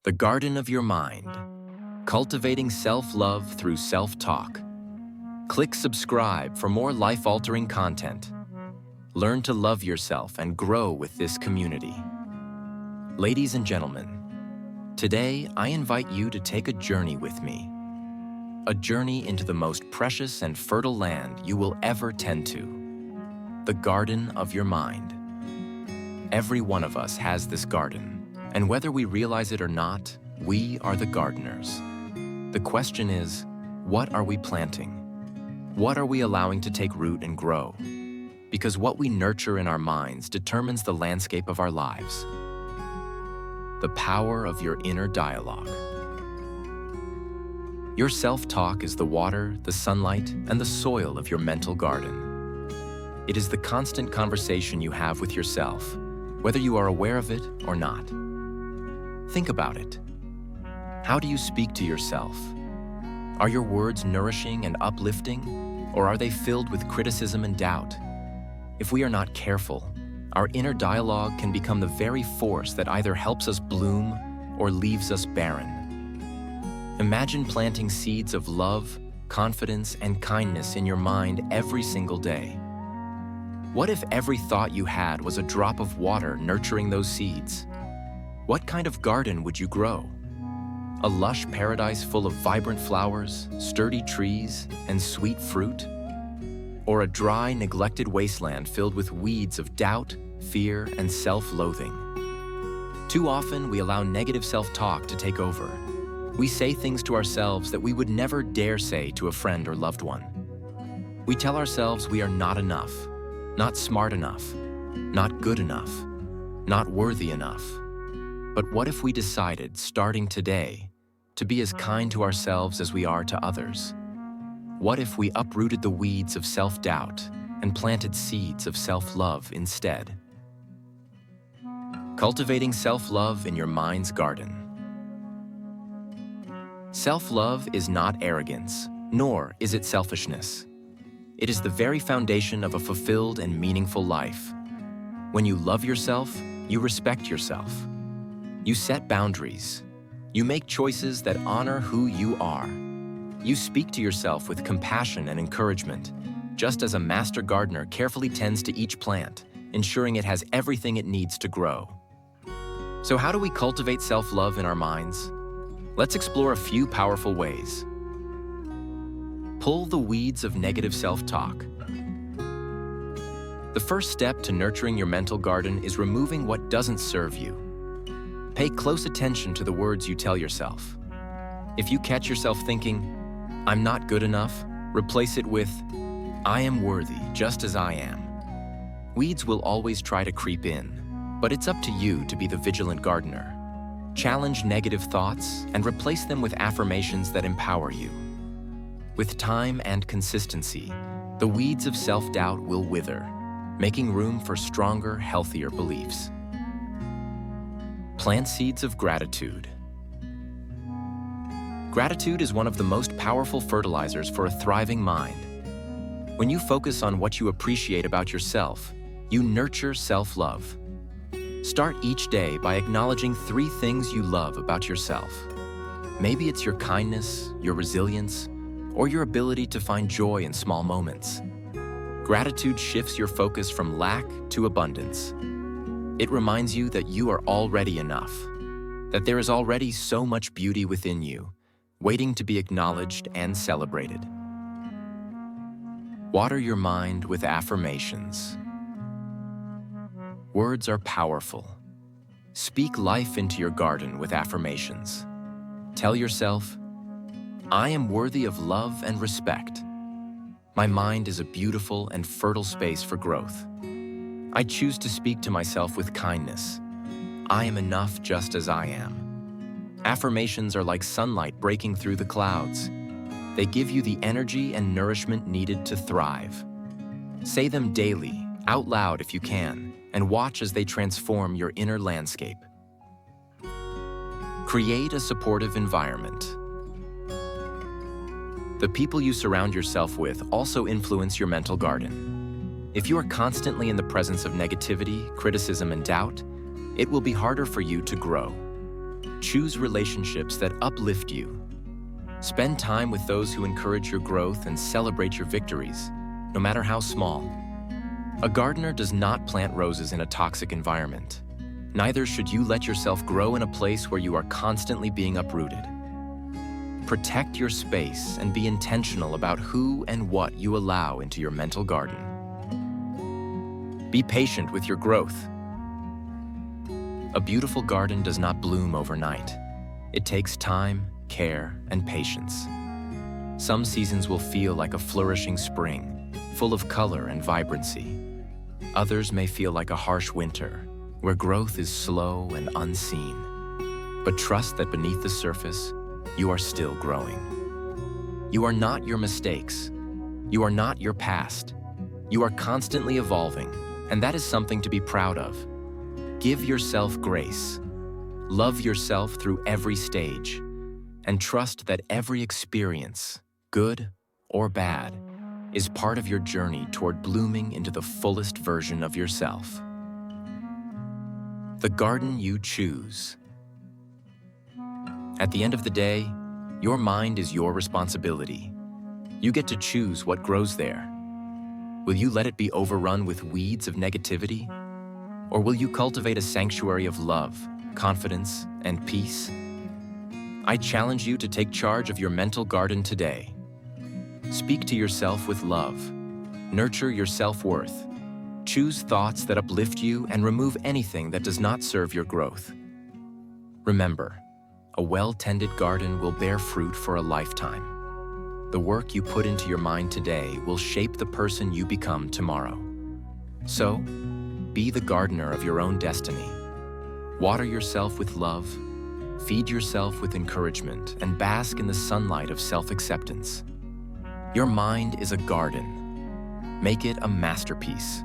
The garden of your mind. Cultivating self-love through self-talk. Click subscribe for more life-altering content. Learn to love yourself and grow with this community. Ladies and gentlemen, today I invite you to take a journey with me. A journey into the most precious and fertile land you will ever tend to. The garden of your mind. Every one of us has this garden, and whether we realize it or not, we are the gardeners. The question is, what are we planting? What are we allowing to take root and grow? Because what we nurture in our minds determines the landscape of our lives. The power of your inner dialogue. Your self-talk is the water, the sunlight, and the soil of your mental garden. It is the constant conversation you have with yourself, whether you are aware of it or not. Think about it. How do you speak to yourself? Are your words nourishing and uplifting, or are they filled with criticism and doubt? If we are not careful, our inner dialogue can become the very force that either helps us bloom or leaves us barren. Imagine planting seeds of love, confidence, and kindness in your mind every single day. What if every thought you had was a drop of water nurturing those seeds? What kind of garden would you grow? A lush paradise full of vibrant flowers, sturdy trees, and sweet fruit? Or a dry, neglected wasteland filled with weeds of doubt, fear, and self-loathing? Too often, we allow negative self-talk to take over. We say things to ourselves that we would never dare say to a friend or loved one. We tell ourselves we are not enough, not smart enough, not good enough, not worthy enough. But what if we decided, starting today, to be as kind to ourselves as we are to others? What if we uprooted the weeds of self-doubt and planted seeds of self-love instead? Cultivating self-love in your mind's garden. Self-love is not arrogance, nor is it selfishness. It is the very foundation of a fulfilled and meaningful life. When you love yourself, you respect yourself. You set boundaries. You make choices that honor who you are. You speak to yourself with compassion and encouragement, just as a master gardener carefully tends to each plant, ensuring it has everything it needs to grow. So how do we cultivate self-love in our minds? Let's explore a few powerful ways. Pull the weeds of negative self-talk. The first step to nurturing your mental garden is removing what doesn't serve you. Pay close attention to the words you tell yourself. If you catch yourself thinking, "I'm not good enough," replace it with, "I am worthy just as I am." Weeds will always try to creep in, but it's up to you to be the vigilant gardener. Challenge negative thoughts and replace them with affirmations that empower you. With time and consistency, the weeds of self-doubt will wither, making room for stronger, healthier beliefs. Plant seeds of gratitude. Gratitude is one of the most powerful fertilizers for a thriving mind. When you focus on what you appreciate about yourself, you nurture self-love. Start each day by acknowledging 3 things you love about yourself. Maybe it's your kindness, your resilience, or your ability to find joy in small moments. Gratitude shifts your focus from lack to abundance. It reminds you that you are already enough, that there is already so much beauty within you, waiting to be acknowledged and celebrated. Water your mind with affirmations. Words are powerful. Speak life into your garden with affirmations. Tell yourself, "I am worthy of love and respect. My mind is a beautiful and fertile space for growth. I choose to speak to myself with kindness. I am enough just as I am." Affirmations are like sunlight breaking through the clouds. They give you the energy and nourishment needed to thrive. Say them daily, out loud if you can, and watch as they transform your inner landscape. Create a supportive environment. The people you surround yourself with also influence your mental garden. If you are constantly in the presence of negativity, criticism, and doubt, it will be harder for you to grow. Choose relationships that uplift you. Spend time with those who encourage your growth and celebrate your victories, no matter how small. A gardener does not plant roses in a toxic environment. Neither should you let yourself grow in a place where you are constantly being uprooted. Protect your space and be intentional about who and what you allow into your mental garden. Be patient with your growth. A beautiful garden does not bloom overnight. It takes time, care, and patience. Some seasons will feel like a flourishing spring, full of color and vibrancy. Others may feel like a harsh winter, where growth is slow and unseen. But trust that beneath the surface, you are still growing. You are not your mistakes. You are not your past. You are constantly evolving, and that is something to be proud of. Give yourself grace. Love yourself through every stage, and trust that every experience, good or bad, is part of your journey toward blooming into the fullest version of yourself. The garden you choose. At the end of the day, your mind is your responsibility. You get to choose what grows there. Will you let it be overrun with weeds of negativity? Or will you cultivate a sanctuary of love, confidence, and peace? I challenge you to take charge of your mental garden today. Speak to yourself with love. Nurture your self-worth. Choose thoughts that uplift you and remove anything that does not serve your growth. Remember, a well-tended garden will bear fruit for a lifetime. The work you put into your mind today will shape the person you become tomorrow. So, be the gardener of your own destiny. Water yourself with love, feed yourself with encouragement, and bask in the sunlight of self-acceptance. Your mind is a garden. Make it a masterpiece.